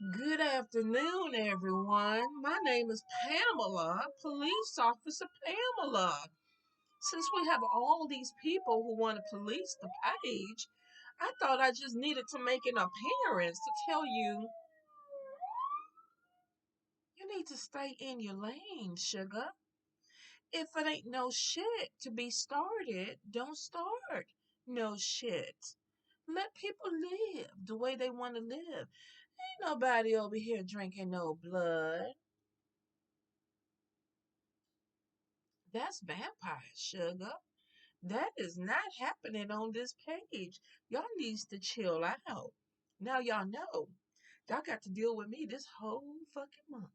Good afternoon, everyone. My name is Pamela, Police Officer Pamela. Since we have all these people who want to police the page, I thought I just needed to make an appearance to tell you you need to stay in your lane, sugar. If it ain't no shit to be started, don't start no shit. Let people live the way they want to live. Ain't nobody over here drinking no blood. That's vampire sugar. That is not happening on this page. Y'all needs to chill out. Now y'all know. Y'all got to deal with me this whole fucking month.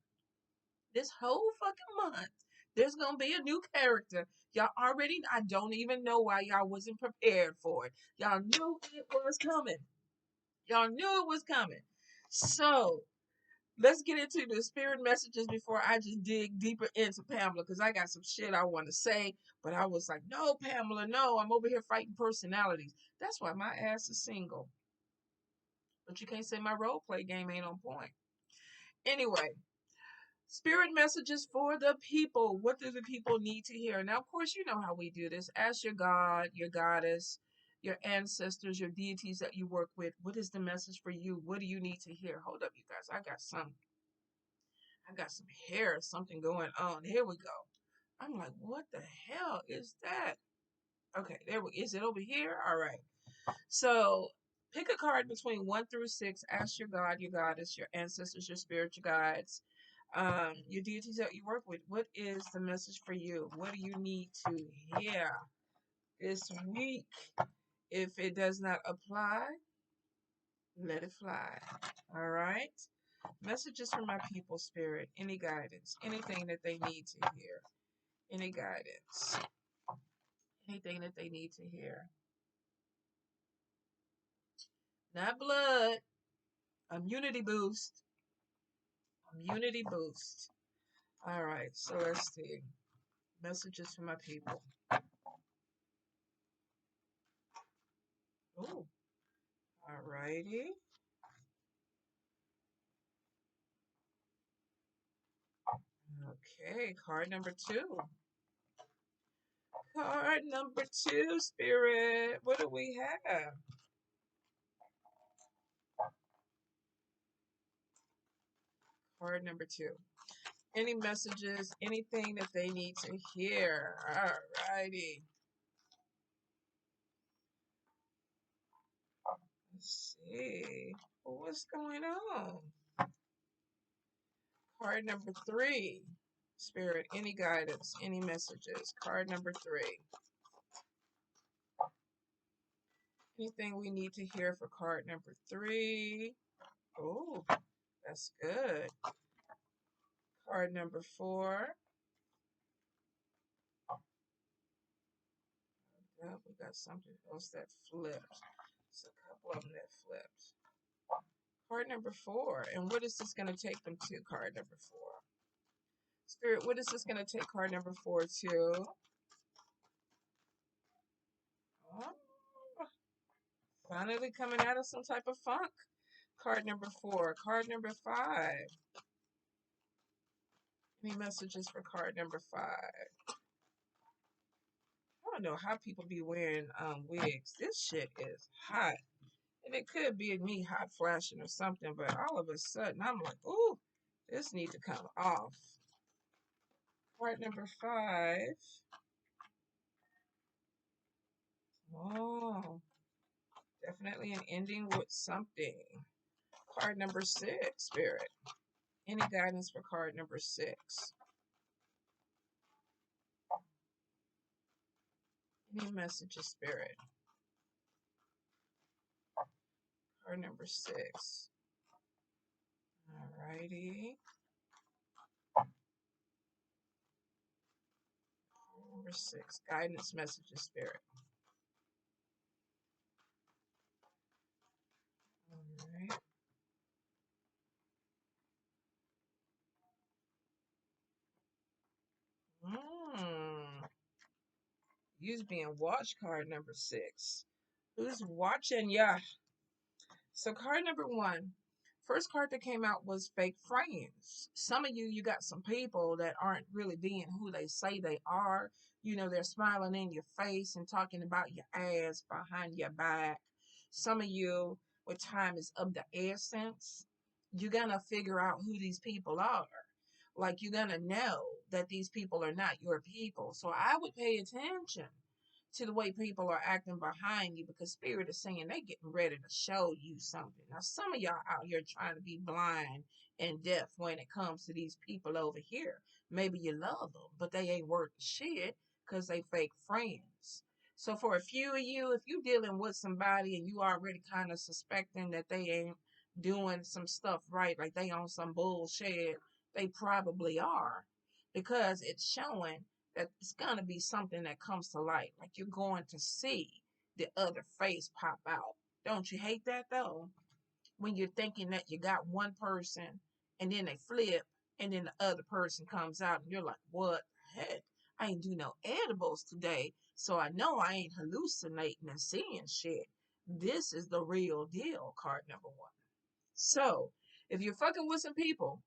This whole fucking month. There's gonna be a new character. Y'all already I don't even know why y'all wasn't prepared for it. Y'all knew it was coming. Y'all knew it was coming. So let's get into the spirit messages before I just dig deeper into Pamela because I got some shit I want to say. But I was like, no, Pamela, no, I'm over here fighting personalities. That's why my ass is single. But you can't say my role play game ain't on point. Anyway, spirit messages for the people. What do the people need to hear? Now, of course, you know how we do this. Ask your God, your goddess, your ancestors, your deities that you work with. What is the message for you? What do you need to hear? Hold up, you guys. I got some hair, something going on. Here we go. I'm like, what the hell is that? Okay, is it over here? All right. So pick a card between 1 through 6. Ask your God, your goddess, your ancestors, your spiritual guides, your deities that you work with. What is the message for you? What do you need to hear this week? If it does not apply, let it fly. All right. Messages from my people, spirit. Any guidance, anything that they need to hear. Any guidance, anything that they need to hear. Not blood. Immunity boost. Immunity boost. All right, so let's see. Messages for my people. Oh, all righty. Okay, card number 2. Card number 2, spirit. What do we have? Card number 2. Any messages, anything that they need to hear. All righty. Let's see. What's going on? Card number 3. Spirit, any guidance, any messages. Card number 3. Anything we need to hear for card number 3. Oh, that's good. Card number 4. Oh, we got something else that flips. It's a couple of them that flipped. Card number 4. And what is this going to take them to? Card number 4. Spirit, what is this going to take card number 4 to? Oh, finally coming out of some type of funk. Card number 4. Card number 5. Any messages for card number 5? I don't know how people be wearing wigs. This shit is hot. And it could be me hot flashing or something, but all of a sudden I'm like, ooh, this needs to come off. Card number 5. Oh, definitely an ending with something. Card number 6, spirit. Any guidance for card number 6? Any messages, spirit? Card number 6. Alrighty. Number 6. Guidance messages, spirit. Alright. You's being watched, card number 6. Who's watching ya? So card number 1. First card that came out was fake friends. Some of you, you got some people that aren't really being who they say they are. They're smiling in your face and talking about your ass behind your back. Some of you, with time is of the essence, you're going to figure out who these people are. Like, you're going to know that these people are not your people. So I would pay attention to the way people are acting behind you, because spirit is saying they getting ready to show you something. Now, some of y'all out here trying to be blind and deaf when it comes to these people over here. Maybe you love them, but they ain't worth shit because they fake friends. So for a few of you, if you dealing with somebody and you already kind of suspecting that they ain't doing some stuff right, like they on some bullshit, they probably are, because it's showing that it's going to be something that comes to light. Like, you're going to see the other face pop out. Don't you hate that though? When you're thinking that you got one person and then they flip and then the other person comes out and you're like, what the heck? I ain't do no edibles today, so I know I ain't hallucinating and seeing shit. This is the real deal, card number one. So, if you're fucking with some people,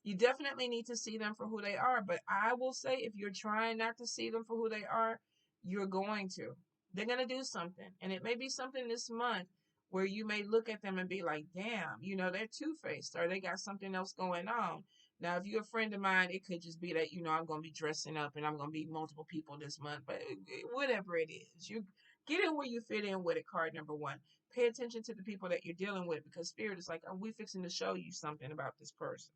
you definitely need to see them for who they are. But I will say, if you're trying not to see them for who they are, you're going to. They're going to do something. And it may be something this month where you may look at them and be like, damn, they're two faced or they got something else going on. Now, if you're a friend of mine, it could just be that, I'm going to be dressing up and I'm going to be multiple people this month. But whatever it is, you get in where you fit in with it, card number one. Pay attention to the people that you're dealing with, because spirit is like, are we fixing to show you something about this person?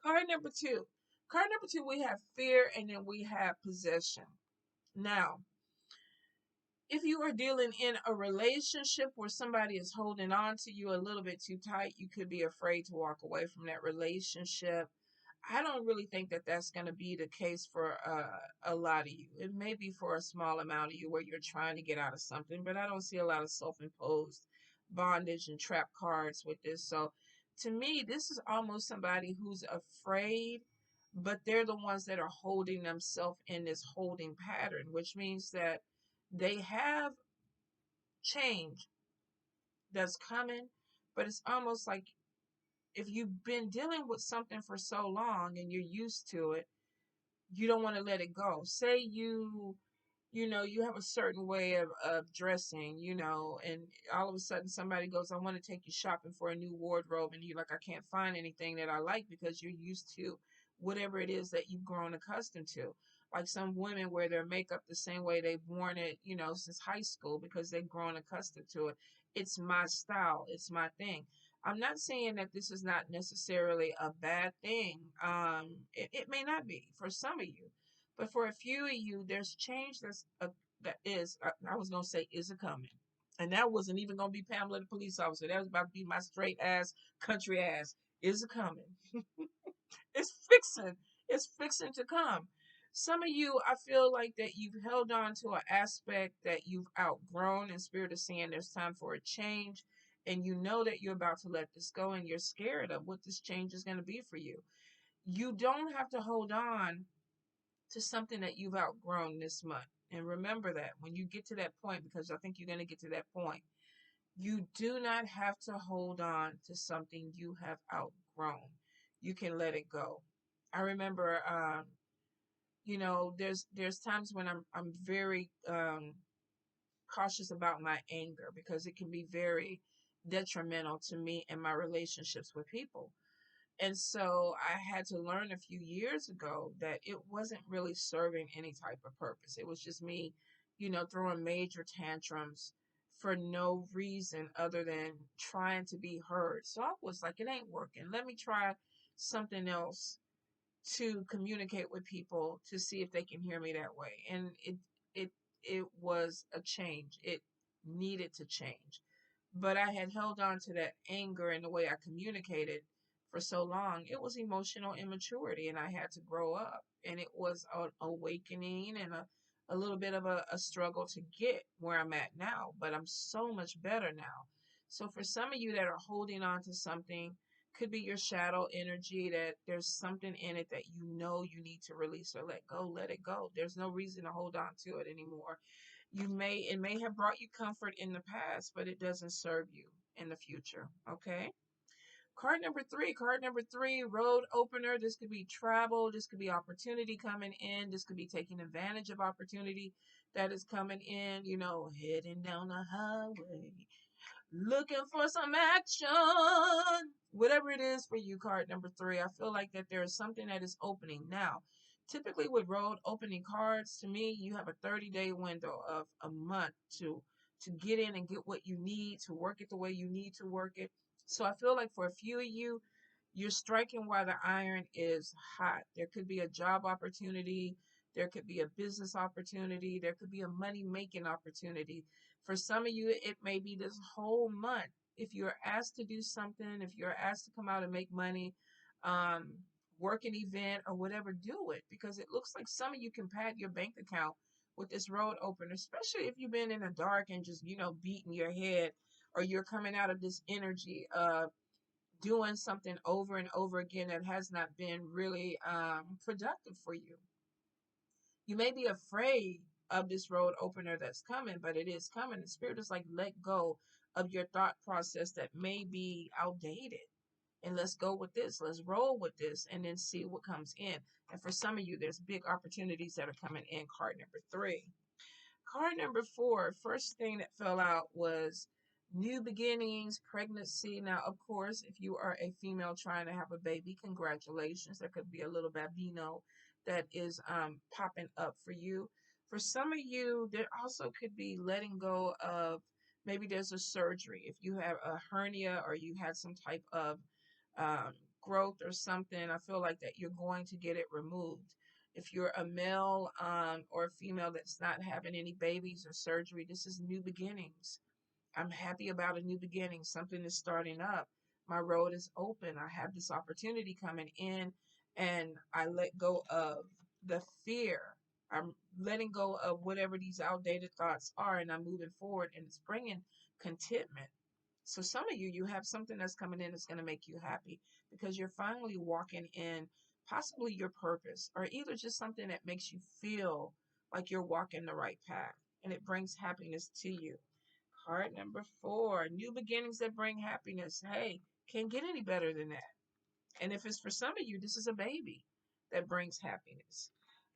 Card number two. Card number two, we have fear and then we have possession. Now, if you are dealing in a relationship where somebody is holding on to you a little bit too tight, you could be afraid to walk away from that relationship. I don't really think that that's going to be the case for a lot of you. It may be for a small amount of you where you're trying to get out of something, but I don't see a lot of self imposed bondage and trap cards with this. So to me, this is almost somebody who's afraid, but they're the ones that are holding themselves in this holding pattern, which means that they have change that's coming, but it's almost like if you've been dealing with something for so long and you're used to it, you don't want to let it go. Say you have a certain way of dressing, and all of a sudden somebody goes, I want to take you shopping for a new wardrobe, and you're like, I can't find anything that I like, because you're used to whatever it is that you've grown accustomed to. Like some women wear their makeup the same way they've worn it, since high school, because they've grown accustomed to it. It's my style, it's my thing. I'm not saying that this is not necessarily a bad thing. It may not be for some of you, but for a few of you, there's change I was gonna say is a coming, and that wasn't even gonna be Pamela the police officer. That was about to be my straight ass country ass. Is a coming. It's fixing. It's fixing to come. Some of you, I feel like that you've held on to an aspect that you've outgrown, and spirit is saying there's time for a change, and you know that you're about to let this go, and you're scared of what this change is going to be for you. You don't have to hold on to something that you've outgrown this month. And remember that when you get to that point, because I think you're going to get to that point, you do not have to hold on to something you have outgrown. You can let it go. I remember, there's times when I'm very cautious about my anger, because it can be very detrimental to me and my relationships with people. And so I had to learn a few years ago that it wasn't really serving any type of purpose. It was just me, throwing major tantrums for no reason other than trying to be heard. So I was like, it ain't working. Let me try something else to communicate with people to see if they can hear me that way. And it it was a change. It needed to change. But I had held on to that anger and the way I communicated for so long. It was emotional immaturity, and I had to grow up. And it was an awakening and a little bit of a struggle to get where I'm at now. But I'm so much better now. So for some of you that are holding on to something, could be your shadow energy, that there's something in it that you need to release or let go. Let it go. There's no reason to hold on to it anymore. It may have brought you comfort in the past, but it doesn't serve you in the future. Okay. Card number three, road opener. This could be travel. This could be opportunity coming in. This could be taking advantage of opportunity that is coming in. You know, heading down the highway, looking for some action. Whatever it is for you, card number three, I feel like that there is something that is opening. Now, typically with road opening cards, to me, you have a 30-day window of a month to get in and get what you need, to work it the way you need to work it. So I feel like for a few of you, you're striking while the iron is hot. There could be a job opportunity, there could be a business opportunity, there could be a money making opportunity. For some of you, it may be this whole month. If you're asked to do something, if you're asked to come out and make money, um, work an event or whatever, do it, because it looks like some of you can pad your bank account with this road opener, especially if you've been in the dark and just, beating your head, or you're coming out of this energy of doing something over and over again that has not been really productive for you. You may be afraid of this road opener that's coming, but it is coming. The spirit is like, let go of your thought process that may be outdated. And let's go with this. Let's roll with this and then see what comes in. And for some of you, there's big opportunities that are coming in. Card number three. Card number four, first thing that fell out was new beginnings, pregnancy. Now, of course, if you are a female trying to have a baby, congratulations. There could be a little babino that is popping up for you. For some of you, there also could be letting go of, maybe there's a surgery. If you have a hernia or you had some type of um, growth or something, I feel like that you're going to get it removed. If you're a male or a female that's not having any babies or surgery, this is new beginnings. I'm happy about a new beginning. Something is starting up. My road is open. I have this opportunity coming in, and I let go of the fear. I'm letting go of whatever these outdated thoughts are, and I'm moving forward, and it's bringing contentment. So some of you, you have something that's coming in that's going to make you happy because you're finally walking in possibly your purpose, or either just something that makes you feel like you're walking the right path, and it brings happiness to you. Card number four, new beginnings that bring happiness. Hey, can't get any better than that. And if it's for some of you, this is a baby that brings happiness.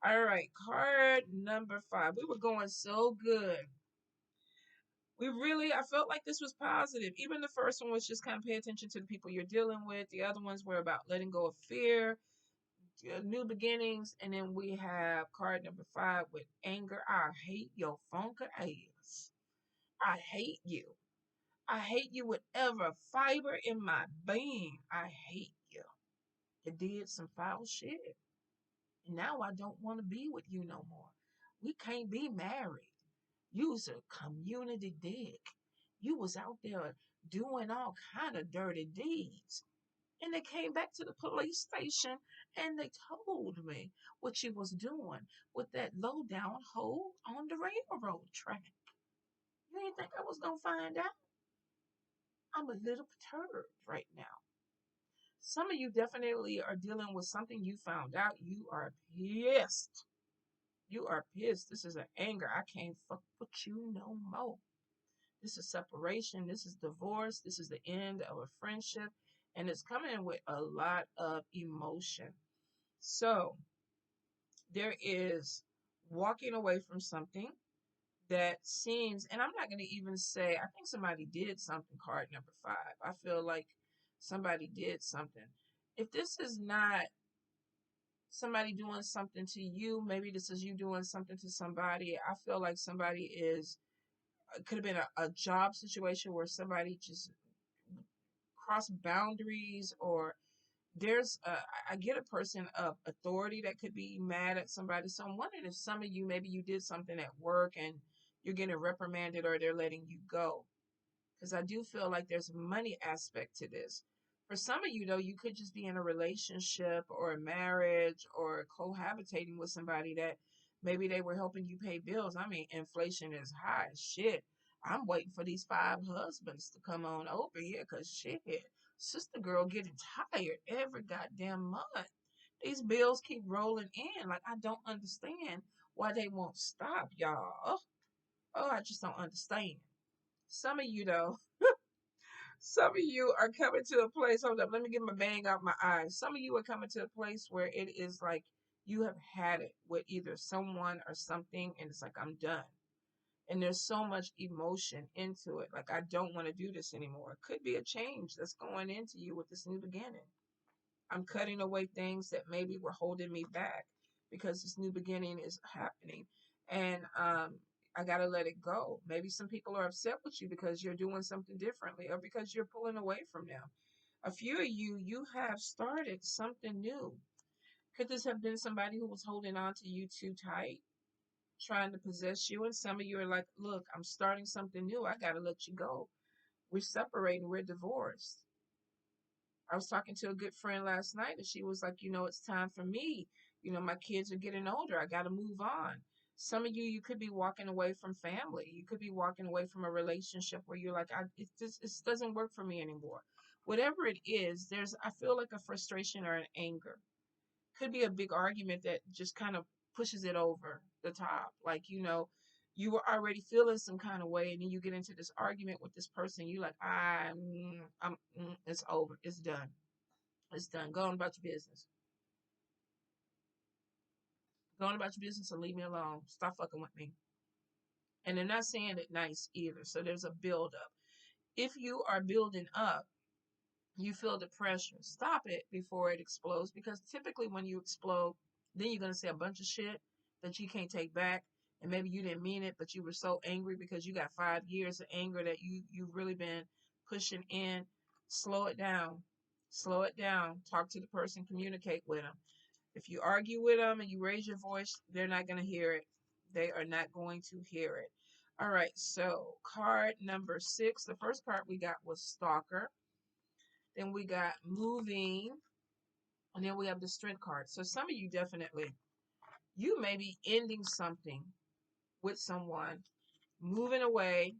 All right, card number five. We were going so good. I felt like this was positive. Even the first one was just kind of pay attention to the people you're dealing with. The other ones were about letting go of fear, new beginnings. And then we have card number five with anger. I hate your funk ass. I hate you. I hate you with every fiber in my being. I hate you. You did some foul shit. And now I don't want to be with you no more. We can't be married. You was a community dick. You was out there doing all kind of dirty deeds. And they came back to the police station and they told me what you was doing with that low down hole on the railroad track. You didn't think I was gonna find out? I'm a little perturbed right now. Some of you definitely are dealing with something you found out. You are pissed. You are pissed. This is an anger. I can't fuck with you no more. This is separation. This is divorce. This is the end of a friendship. And it's coming with a lot of emotion. So there is walking away from something that seems, and I'm not going to even say, I think somebody did something, card number five. I feel like somebody did something. If this is not somebody doing something to you, maybe this is you doing something to somebody. I feel like somebody is, it could have been a job situation where somebody just crossed boundaries, or I get a person of authority that could be mad at somebody. So I'm wondering if some of you, maybe you did something at work and you're getting reprimanded or they're letting you go, because I do feel like there's a money aspect to this. For some of you, though, you could just be in a relationship or a marriage or cohabitating with somebody that maybe they were helping you pay bills. I mean, inflation is high. Shit. I'm waiting for these five husbands to come on over here because shit, sister girl getting tired every goddamn month. These bills keep rolling in. Like, I don't understand why they won't stop, y'all. Oh, I just don't understand. Some of you, though, Some of you are coming to a place. Hold up, let me get my bang out my eyes. Some of you are coming to a place where it is like you have had it with either someone or something, and it's like, I'm done. And there's so much emotion into it. Like, I don't want to do this anymore. It could be a change that's going into you with this new beginning. I'm cutting away things that maybe were holding me back because this new beginning is happening. And I got to let it go. Maybe some people are upset with you because you're doing something differently or because you're pulling away from them. A few of you, you have started something new. Could this have been somebody who was holding on to you too tight, trying to possess you? And some of you are like, look, I'm starting something new. I got to let you go. We're separating. We're divorced. I was talking to a good friend last night, and she was like, it's time for me. My kids are getting older. I got to move on. Some of you, you could be walking away from family. You could be walking away from a relationship where you're like, it doesn't work for me anymore. Whatever it is, I feel like a frustration or an anger. Could be a big argument that just kind of pushes it over the top. Like, you were already feeling some kind of way, and then you get into this argument with this person. You're like, it's over. It's done. It's done. Go on about your business. Go on about your business and leave me alone. Stop fucking with me. And they're not saying it nice either. So there's a build up. If you are building up, you feel the pressure. Stop it before it explodes, because typically when you explode, then you're going to say a bunch of shit that you can't take back. And maybe you didn't mean it, but you were so angry because you got 5 years of anger that you've really been pushing in. Slow it down. Slow it down. Talk to the person. Communicate with them. If you argue with them and you raise your voice, they're not going to hear it. They are not going to hear it. All right, so card number 6. The first card we got was Stalker. Then we got Moving. And then we have the Strength card. So some of you definitely, you may be ending something with someone, moving away,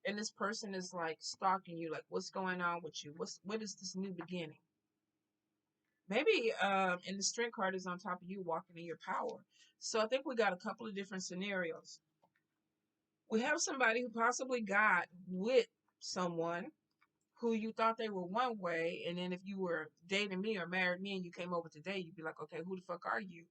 and this person is like stalking you, like, what's going on with you? What is this new beginning? Maybe and the Strength card is on top of you walking in your power. So I think we got a couple of different scenarios. We have somebody who possibly got with someone who you thought they were one way, and then if you were dating me or married me and you came over today, you'd be like, okay, who the fuck are you?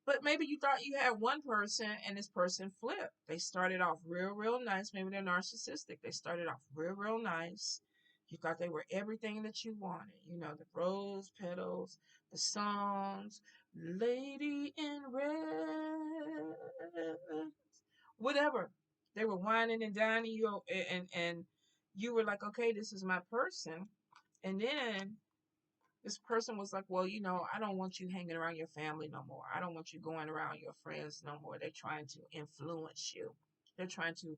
But maybe you thought you had one person and this person flipped. They started off real nice. Maybe they're narcissistic. They started off real nice. You thought they were everything that you wanted. The rose petals, the songs, Lady in Red, whatever. They were whining and dining you, and you were like, okay, this is my person. And then this person was like, well, I don't want you hanging around your family no more. I don't want you going around your friends no more. They're trying to influence you. They're trying to,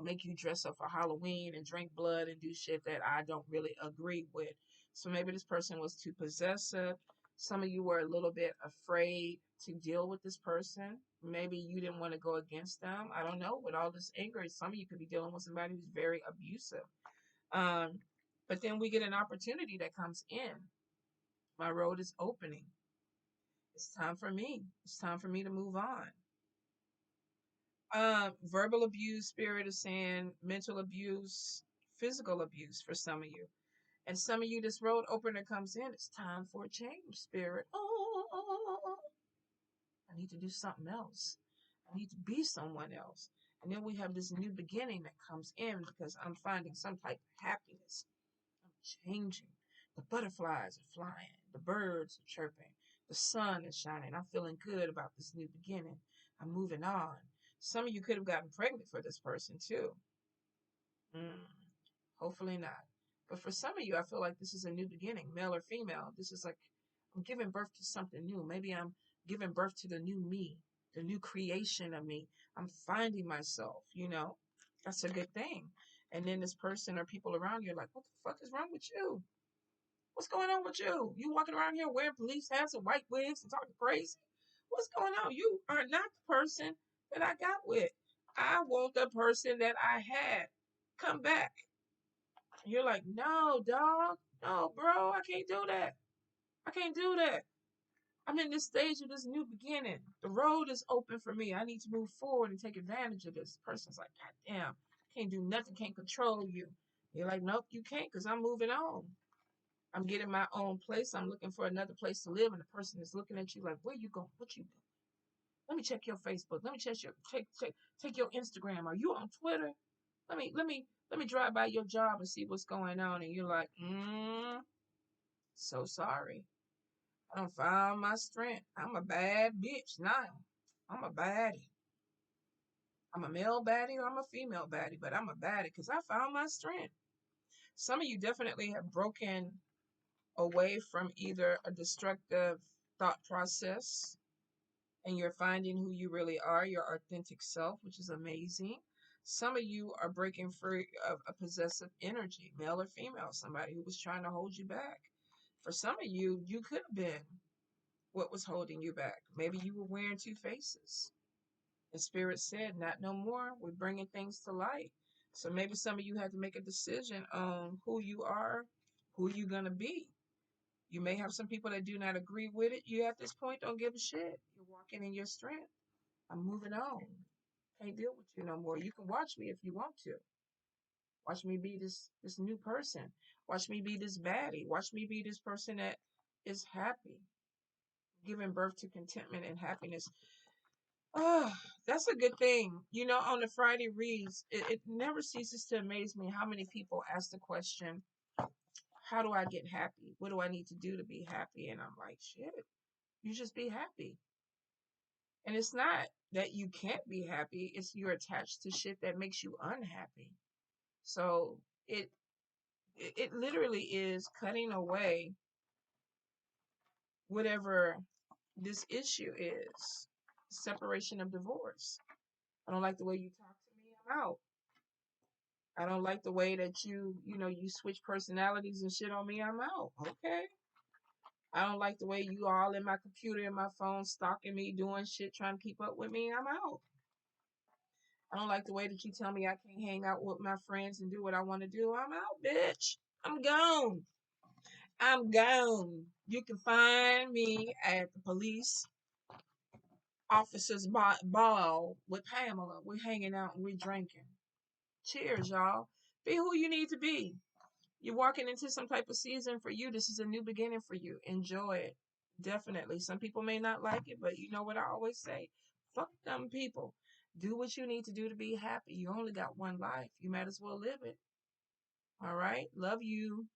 make you dress up for Halloween and drink blood and do shit that I don't really agree with. So maybe this person was too possessive. Some of you were a little bit afraid to deal with this person. Maybe you didn't want to go against them. I don't know. With all this anger, some of you could be dealing with somebody who's very abusive. But then we get an opportunity that comes in. My road is opening. It's time for me. It's time for me to move on. Verbal abuse, Spirit is saying mental abuse, physical abuse for some of you. And some of you, this road opener comes in. It's time for a change, Spirit. Oh, I need to do something else. I need to be someone else. And then we have this new beginning that comes in because I'm finding some type of happiness. I'm changing. The butterflies are flying. The birds are chirping. The sun is shining. I'm feeling good about this new beginning. I'm moving on. Some of you could have gotten pregnant for this person too. Hopefully not. But for some of you, I feel like this is a new beginning, male or female. This is like I'm giving birth to something new. Maybe I'm giving birth to the new me, the new creation of me. I'm finding myself. That's a good thing. And then this person or people around you are like, what the fuck is wrong with you? What's going on with you? You walking around here wearing police hats and white wigs and talking crazy? What's going on? You are not the person that I got with. I want the person that I had come back. You're like, no, dog. No, bro, I can't do that. I can't do that. I'm in this stage of this new beginning. The road is open for me. I need to move forward and take advantage of this. The person's like, God damn, can't do nothing, can't control you. You're like, nope, you can't because I'm moving on. I'm getting my own place. I'm looking for another place to live. And the person is looking at you like, where you going? What you doing? Let me check your Facebook. Let me check your take your Instagram. Are you on Twitter? Let me drive by your job and see what's going on. And you're like, so sorry. I done found my strength. I'm a bad bitch now. I'm a baddie. I'm a male baddie or I'm a female baddie, but I'm a baddie because I found my strength. Some of you definitely have broken away from either a destructive thought process and you're finding who you really are, your authentic self, which is amazing. Some of you are breaking free of a possessive energy, male or female, somebody who was trying to hold you back. For some of you, you could have been what was holding you back. Maybe you were wearing two faces. The Spirit said, not no more. We're bringing things to light. So maybe some of you had to make a decision on who you are, who you're going to be. You may have some people that do not agree with it. You at this point don't give a shit. You're walking in your strength. I'm moving on. Can't deal with you no more. You can watch me if you want to. Watch me be this new person. Watch me be this baddie. Watch me be this person that is happy, giving birth to contentment and happiness. Oh, that's a good thing. You know, on the Friday reads, it never ceases to amaze me how many people ask the question, how do I get happy? What do I need to do to be happy? And I'm like, shit, you just be happy. And it's not that you can't be happy, it's you're attached to shit that makes you unhappy. So it literally is cutting away whatever this issue is. Separation of divorce. I don't like the way you talk to me, I'm out. I don't like the way that you switch personalities and shit on me, I'm out. Okay. I don't like the way you all in my computer and my phone stalking me, doing shit, trying to keep up with me, I'm out. I don't like the way that you tell me I can't hang out with my friends and do what I want to do. I'm out, bitch. I'm gone. I'm gone. You can find me at the police officers ball with Pamela. We're hanging out and we're drinking. Cheers, y'all. Be who you need to be. You're walking into some type of season for you. This is a new beginning for you. Enjoy it. Definitely. Some people may not like it, but you know what I always say? Fuck them people. Do what you need to do to be happy. You only got one life. You might as well live it. All right? Love you.